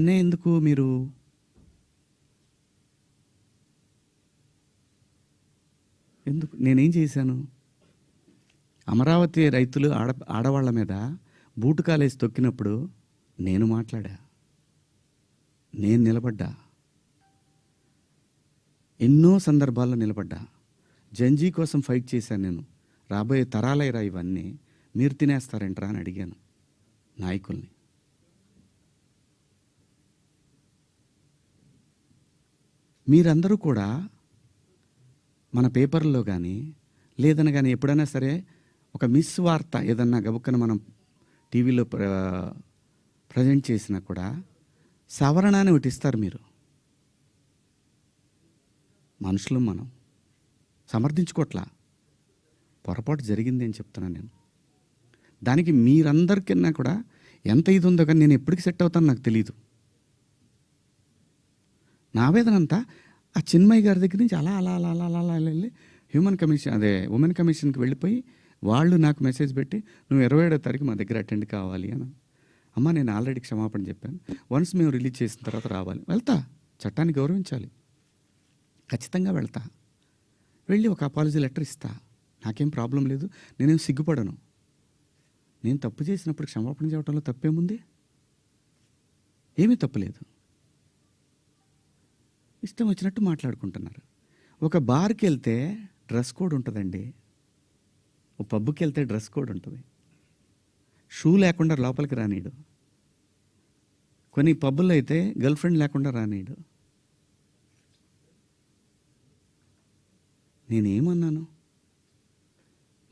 నన్నే ఎందుకు మీరు ఎందుకు నేనేం చేశాను? అమరావతి రైతులు ఆడవాళ్ళ మీద బూటు కాలేసి తొక్కినప్పుడు నేను మాట్లాడా, నేను నిలబడ్డా, ఎన్నో సందర్భాల్లో నిలబడ్డా. జంజీ కోసం ఫైట్ చేశాను నేను. రాబోయే తరాలైరా ఇవన్నీ, మీరు తినేస్తారంటరా అని అడిగాను నాయకుల్ని. మీరందరూ కూడా మన పేపర్లో కానీ లేదని కానీ ఎప్పుడైనా సరే ఒక మిస్ వార్త ఏదన్నా గబుక్కన మనం టీవీలో ప్రజెంట్ చేసినా కూడా సవరణ అని ఒకటి ఇస్తారు. మీరు మనుషులు, మనం సమర్థించుకోవట్లా, పొరపాటు జరిగింది అని చెప్తున్నాను నేను. దానికి మీరందరికన్నా కూడా ఎంత ఇది ఉందో కానీ నేను ఎప్పటికి సెట్ అవుతానో నాకు తెలియదు. నా వేదన అంతా ఆ చిన్మయ్య గారి దగ్గర నుంచి అలా అలా అలా అలా అలా అలా వెళ్ళి ఉమెన్ కమిషన్కి వెళ్ళిపోయి వాళ్ళు నాకు మెసేజ్ పెట్టి నువ్వు 27వ తారీఖు మా దగ్గర అటెండ్ కావాలి అని. అమ్మ నేను ఆల్రెడీ క్షమాపణ చెప్పాను, వన్స్ మేము రిలీజ్ చేసిన తర్వాత రావాలి. వెళ్తా, చట్టాన్ని గౌరవించాలి, ఖచ్చితంగా వెళ్తా. వెళ్ళి ఒక అపాలజీ లెటర్ ఇస్తా, నాకేం ప్రాబ్లం లేదు, నేనేం సిగ్గుపడను. నేను తప్పు చేసినప్పుడు క్షమాపణ చెప్పడంలో తప్పేముంది? ఏమీ తప్పులేదు. ఇష్టం వచ్చినట్టు మాట్లాడుకుంటున్నారు. ఒక బార్కి వెళ్తే డ్రెస్ కోడ్ ఉంటుందండి, ఒక పబ్కి వెళ్తే డ్రెస్ కోడ్ ఉంటుంది. షూ లేకుండా లోపలికి రానీడు. కొన్ని పబ్బుల్లో అయితే గర్ల్ ఫ్రెండ్ లేకుండా రానీడు. నేనేమన్నాను?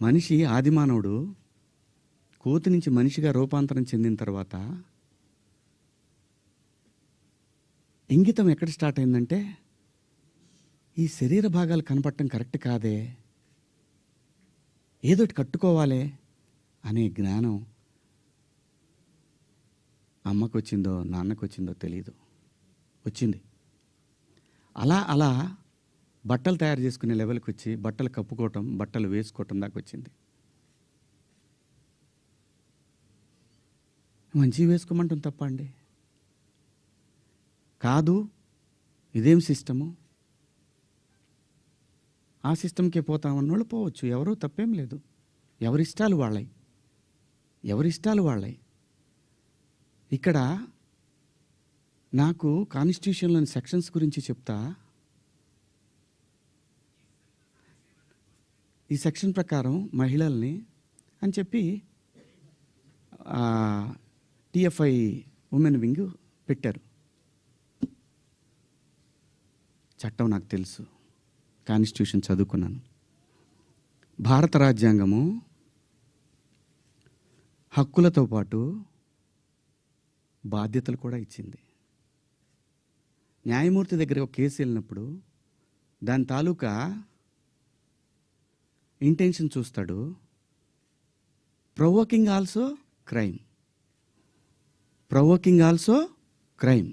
మనిషి ఆదిమానవుడు కోతి నుంచి మనిషిగా రూపాంతరం చెందిన తర్వాత ఇంగితం ఎక్కడ స్టార్ట్ అయిందంటే, ఈ శరీర భాగాలు కనపడటం కరెక్ట్ కాదే, ఏదోటి కట్టుకోవాలి అనే జ్ఞానం అమ్మకు వచ్చిందో నాన్నకు వచ్చిందో తెలీదు, వచ్చింది. అలా అలా బట్టలు తయారు చేసుకునే లెవెల్కి వచ్చి బట్టలు కప్పుకోవటం, బట్టలు వేసుకోవటం దాకా వచ్చింది. మంచివి వేసుకోమంటాం తప్ప అండి? కాదు, ఇదేం సిస్టము, ఆ సిస్టమ్కే పోతామన్నోళ్ళు పోవచ్చు, ఎవరూ తప్పేం లేదు. ఎవరిష్టాలు వాళ్ళయి, ఎవరిష్టాలు వాళ్ళయి. ఇక్కడ నాకు కాన్స్టిట్యూషన్లోని సెక్షన్స్ గురించి చెప్తా. ఈ సెక్షన్ ప్రకారం మహిళల్ని అని చెప్పి టిఎఫ్ఐ ఉమెన్ వింగ్ పెట్టారు. చట్టం నాకు తెలుసు, కాన్స్టిట్యూషన్ చదువుకున్నాను. భారత రాజ్యాంగము హక్కులతో పాటు బాధ్యతలు కూడా ఇచ్చింది. న్యాయమూర్తి దగ్గర ఒక కేసు వెళ్ళినప్పుడు దాని తాలూకా ఇంటెన్షన్ చూస్తాడు. Provoking also crime, provoking also crime.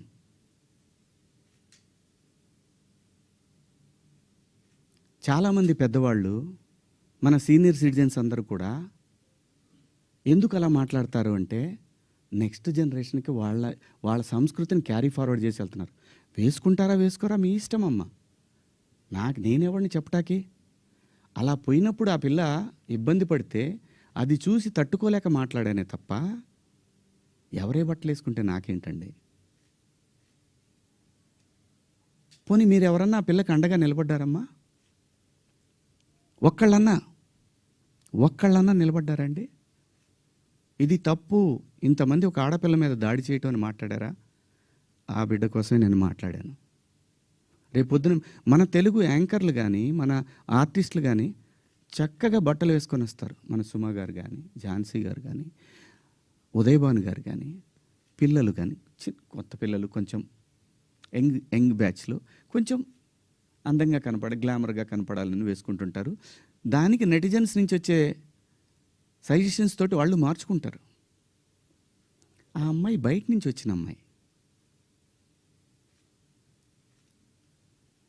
చాలామంది పెద్దవాళ్ళు, మన సీనియర్ సిటిజన్స్ అందరూ కూడా ఎందుకు అలా మాట్లాడతారు అంటే, నెక్స్ట్ జనరేషన్కి వాళ్ళ సంస్కృతిని క్యారీ ఫార్వర్డ్ చేసి వెళ్తున్నారు. వేసుకుంటారా వేసుకోరా మీ ఇష్టం అమ్మ, నేనెవరిని చెప్పటానికి? అలా పోయినప్పుడు ఆ పిల్ల ఇబ్బంది పడితే అది చూసి తట్టుకోలేక మాట్లాడానే తప్ప, ఎవరే బట్టలు వేసుకుంటే నాకేంటండి? పోనీ మీరు ఎవరన్నా ఆ పిల్లకి అండగా నిలబడ్డారమ్మా? ఒక్కళ్ళన్నా నిలబడ్డారండి? ఇది తప్పు, ఇంతమంది ఒక ఆడపిల్ల మీద దాడి చేయటం అని మాట్లాడారా? ఆ బిడ్డ కోసమే నేను మాట్లాడాను. రేపొద్దున మన తెలుగు యాంకర్లు కానీ, మన ఆర్టిస్టులు కానీ చక్కగా బట్టలు వేసుకొని వస్తారు. మన సుమ గారు కానీ, ఝాన్సీ గారు కానీ, ఉదయభాను గారు కానీ, పిల్లలు కానీ, కొత్త పిల్లలు కొంచెం యంగ్ బ్యాచ్లో కొంచెం అందంగా గ్లామర్గా కనపడాలని వేసుకుంటుంటారు. దానికి నెటిజన్స్ నుంచి వచ్చే సజెషన్స్ తోటి వాళ్ళు మార్చుకుంటారు. ఆ అమ్మాయి బయట నుంచి వచ్చిన అమ్మాయి.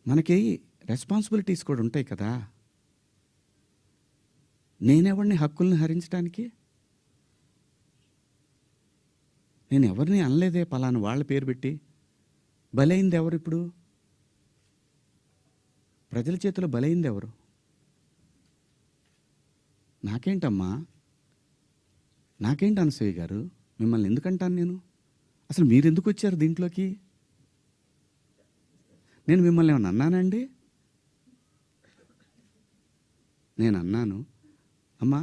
మనకి రెస్పాన్సిబిలిటీస్ కూడా ఉంటాయి కదా. నేనెవరిని హక్కుల్ని హరించడానికి? నేను ఎవరిని అనలేదే పలానా వాళ్ళ పేరు పెట్టి. బలైంది ఎవరు ఇప్పుడు? ప్రజల చేతిలో బలైంది ఎవరు? నాకేంటమ్మా, నాకేంటి అనసూయ గారు, మిమ్మల్ని ఎందుకంటాను నేను? అసలు మీరు ఎందుకు వచ్చారు దీంట్లోకి? నేను మిమ్మల్ని ఏమన్నా అన్నానండి? నేను అన్నాను, అమ్మా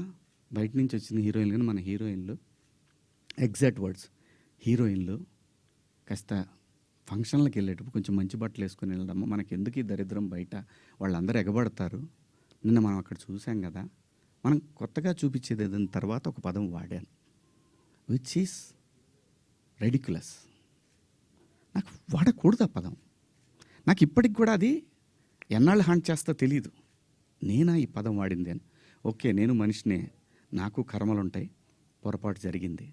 బయట నుంచి వచ్చిన హీరోయిన్లు కానీ మన హీరోయిన్లు, ఎగ్జాక్ట్ వర్డ్స్, హీరోయిన్లు కాస్త ఫంక్షన్లకు వెళ్ళేటప్పుడు కొంచెం మంచి బట్టలు వేసుకొని వెళ్ళడమ్మా, మనకి ఎందుకు ఈ దరిద్రం బయట, వాళ్ళందరూ ఎగబడతారు. నిన్న మనం అక్కడ చూసాం కదా, మనం కొత్తగా చూపించేది ఏదైనా తర్వాత ఒక పదం వాడాను, విచ్ ఈస్ రెడిక్యులస్. నాకు వాడకూడదు ఆ పదం. నాకు ఇప్పటికి కూడా అది ఎన్నాళ్ళు హాంట్ చేస్తా తెలియదు. నేనా ఈ పదం వాడింది అని. ఓకే, నేను మనిషినే, నాకు కర్మలు ఉంటాయి, పొరపాటు జరిగింది.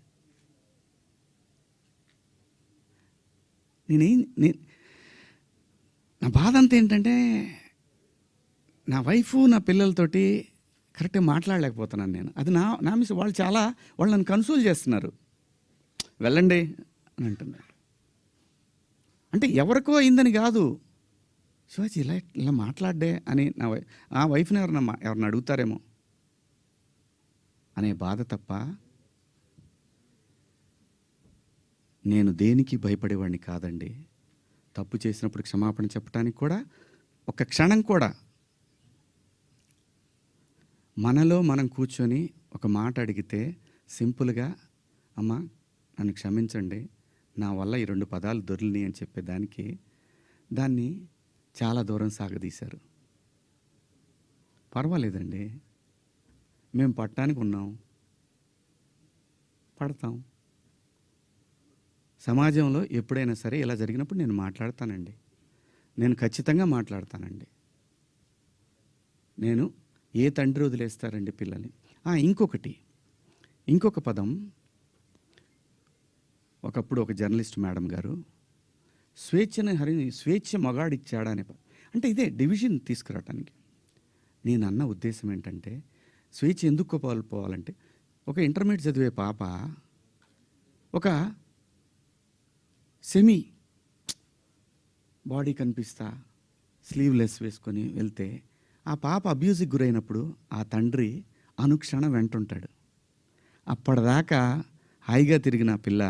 నా బాధ అంతా ఏంటంటే, నా వైఫ్ నా పిల్లలతోటి కరెక్ట్గా మాట్లాడలేకపోతున్నాను నేను. అది నా మిస్. వాళ్ళు నన్ను కన్సోల్ చేస్తున్నారు, వెళ్ళండి అని అంటున్నారు. అంటే ఎవరికో అయిందని కాదు, శివాజీ ఇలా మాట్లాడ్డే అని నా వైఫ్ని ఎవరిని అడుగుతారేమో అనే బాధ తప్ప నేను దేనికి భయపడేవాడిని కాదండి. తప్పు చేసినప్పుడు క్షమాపణ చెప్పడానికి కూడా ఒక క్షణం కూడా మనలో మనం కూర్చొని ఒక మాట అడిగితే సింపుల్గా, అమ్మ నన్ను క్షమించండి, నా వల్ల ఈ 2 పదాలు దొరికినాయి అని చెప్పేదానికి దాన్ని చాలా దూరం సాగదీశారు. పర్వాలేదండి, మేము పట్టడానికి ఉన్నాం, పడతాం. సమాజంలో ఎప్పుడైనా సరే ఇలా జరిగినప్పుడు నేను మాట్లాడతానండి, నేను ఖచ్చితంగా మాట్లాడతానండి. నేను ఏ తండ్రి వదిలేస్తారండి పిల్లల్ని? ఇంకొక పదం, ఒకప్పుడు ఒక జర్నలిస్ట్ మేడం గారు స్వేచ్ఛ మగాడిచ్చాడా అనే అంటే ఇదే డివిజన్ తీసుకురావటానికి. నేను అన్న ఉద్దేశం ఏంటంటే, స్వేచ్ఛ ఎందుకు కోల్పోవాలంటే, ఒక ఇంటర్మీడియట్ చదివే పాప ఒక సెమీ బాడీ కనిపిస్తా స్లీవ్లెస్ వేసుకొని వెళ్తే ఆ పాప అబ్యూజ్కి గురైనప్పుడు ఆ తండ్రి అనుక్షణం వెంటుంటాడు. అప్పటిదాకా హాయిగా తిరిగిన పిల్ల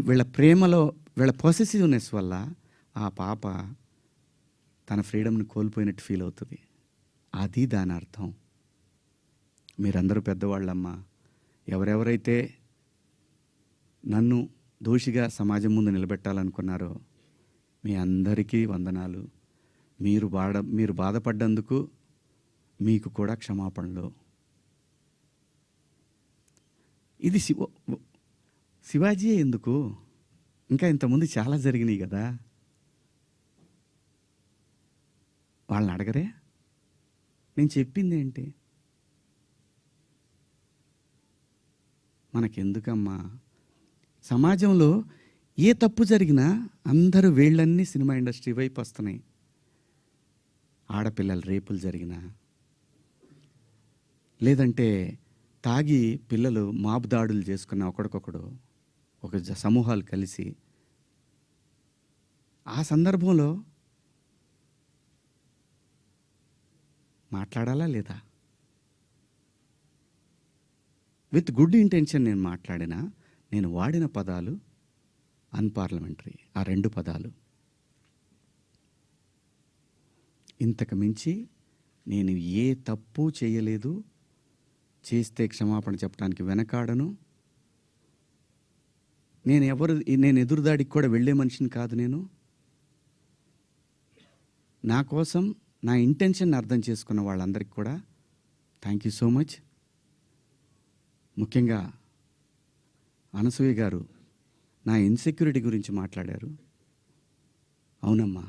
వీళ్ళ ప్రేమలో, వీళ్ళ పొసెసివ్నెస్ వల్ల ఆ పాప తన ఫ్రీడమ్ని కోల్పోయినట్టు ఫీల్ అవుతుంది. అది దాని అర్థం. మీరందరూ పెద్దవాళ్ళమ్మా, ఎవరెవరైతే నన్ను దోషిగా సమాజం ముందు నిలబెట్టాలనుకున్నారో మీ అందరికీ వందనాలు. మీరు బాధపడ్డందుకు మీకు కూడా క్షమాపణలు. ఇది శివాజీయే ఎందుకు, ఇంకా ఇంతకుముందు చాలా జరిగినాయి కదా, వాళ్ళని అడగరే? నేను చెప్పింది ఏంటి? మనకెందుకమ్మా? సమాజంలో ఏ తప్పు జరిగినా అందరూ వీళ్ళన్నీ సినిమా ఇండస్ట్రీ వైపు వస్తున్నాయి. ఆడపిల్లల రేపులు జరిగినా, లేదంటే తాగి పిల్లలు మాబు దాడులు చేసుకున్న ఒకడికొకడు ఒక సమూహాలు కలిసి, ఆ సందర్భంలో మాట్లాడాలా లేదా? విత్ గుడ్ ఇంటెన్షన్ నేను మాట్లాడినా, నేను వాడిన పదాలు అన్పార్లమెంటరీ. ఆ 2 పదాలు. ఇంతకు మించి నేను ఏ తప్పు చేయలేదు, చేస్తే క్షమాపణ చెప్పడానికి వెనకాడను. నేను ఎదురుదాడికి కూడా వెళ్ళే మనిషిని కాదు. నేను నా కోసం నా ఇంటెన్షన్ అర్థం చేసుకున్న వాళ్ళందరికీ కూడా థ్యాంక్ యూ సో మచ్. ముఖ్యంగా అనసూయ గారు నా ఇన్సెక్యూరిటీ గురించి మాట్లాడారు. అవునమ్మా,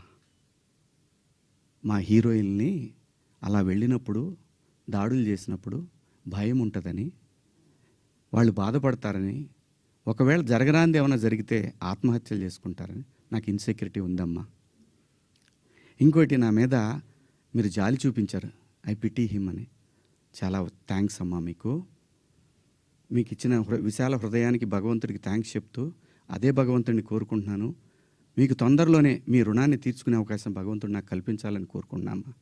మా హీరోయిన్ని అలా వెళ్ళినప్పుడు, దాడులు చేసినప్పుడు భయం ఉంటుందని, వాళ్ళు బాధపడతారని, ఒకవేళ జరగరాంది ఏమైనా జరిగితే ఆత్మహత్యలు చేసుకుంటారని నాకు ఇన్సెక్యూరిటీ ఉందమ్మా. ఇంకోటి, నా మీద మీరు జాలి చూపించారు, ఐ పిటీ హిమ్ అని. చాలా థ్యాంక్స్ అమ్మా మీకు. మీకు ఇచ్చిన విశాల హృదయానికి భగవంతుడికి థ్యాంక్స్ చెప్తూ అదే భగవంతుడిని కోరుకుంటున్నాను. మీకు తొందరలోనే మీ రుణాన్ని తీర్చుకునే అవకాశం భగవంతుడు నాకు కల్పించాలని కోరుకుంటున్నామా.